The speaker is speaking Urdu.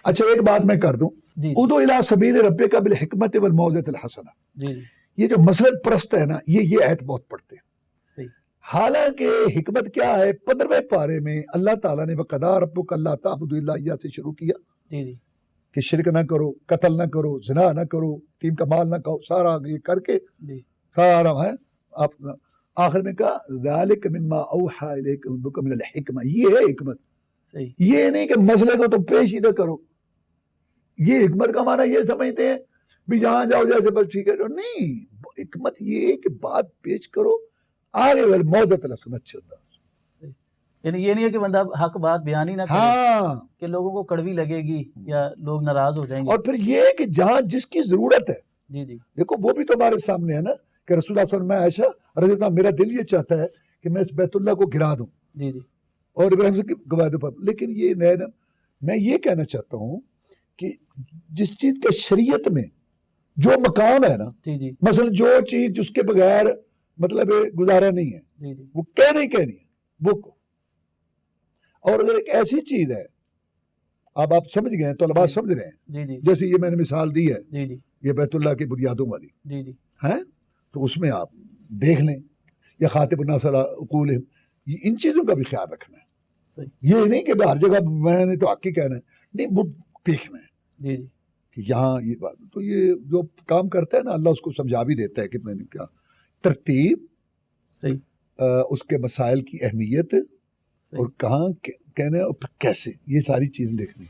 اچھا ایک بات میں کر دوں، جی ادعو الی سبیل ربک بالحکمت والموعظۃ الحسنہ، جی جی یہ جو مسلک پرست ہے نا یہ آیت بہت پڑھتے ہیں. صحیح. حالانکہ حکمت کیا ہے، 15ویں پارے میں اللہ تعالیٰ نے وَقَضَىٰ رَبُّكَ أَلَّا تَعْبُدُوا إِلَّا إِيَّاهُ سے شروع کیا جی جی کہ شرک نہ کرو، قتل نہ کرو، زنا نہ کرو، یتیم کا مال نہ کھاؤ، سارا یہ کر کے جی سارا ہے آپ آخر میں کہا ذَلِكَ مِمَّا أَوْحَىٰ إِلَيْكَ رَبُّكَ مِنَ الْحِكْمَةِ، یہ ہے حکمت. صحیح. یہ نہیں کہ مسئلے کو تم پیش ہی نہ کرو. یہ حکمت کا معنی یہ سمجھتے ہیں بھی جہاں جاؤ جیسے بس ٹھیک ہے. نہیں، حکمت یہ ہے کہ بات پیش کرو آگے والموعظۃ الحسنہ. یعنی یہ نہیں ہے کہ بندہ حق بات بیان ہی نہ کرے ہاں، کہ لوگوں کو کڑوی لگے گی یا لوگ ناراض ہو جائیں گے. اور پھر یہ ہے کہ جہاں جس کی ضرورت ہے، جی جی دیکھو وہ بھی تو ہمارے سامنے ہے نا کہ رسول اللہ صلی اللہ علیہ وسلم، میں عائشہ رضی اللہ عنہا، میرا دل یہ چاہتا ہے کہ میں اس بیت اللہ کو گرا دوں جی جی اور ابراہیم سے گواہ دوں. لیکن یہ نہیں، میں یہ کہنا چاہتا ہوں کہ جس چیز کے شریعت میں جو مقام ہے نا، جی جی مثلا جو چیز جس کے بغیر مطلب گزارا نہیں ہے، جی جی وہ کہنی ہے وہ کو. اور اگر ایک ایسی چیز ہے، اب آپ سمجھ گئے ہیں، طلباء جی سمجھ رہے ہیں، جی جی جیسے یہ میں نے مثال دی ہے جی جی یہ بیت اللہ کی بنیادوں والی جی جی ہیں، تو اس میں آپ دیکھ لیں یا خاطب الناس علی عقولہم، ان چیزوں کا بھی خیال رکھنا ہے. صحیح. یہ نہیں کہ ہر جگہ میں نے تو حق ہی کہنا ہے، نہیں، وہ دیکھنا ہے جی جی کہ یہاں یہ بات. تو یہ جو کام کرتا ہے نا اللہ اس کو سمجھا بھی دیتا ہے کہ میں نے کیا ترتیب، صحیح اس کے مسائل کی اہمیت اور صحیح. کہاں کہنا ہے اور کیسے، یہ ساری چیزیں دیکھنی.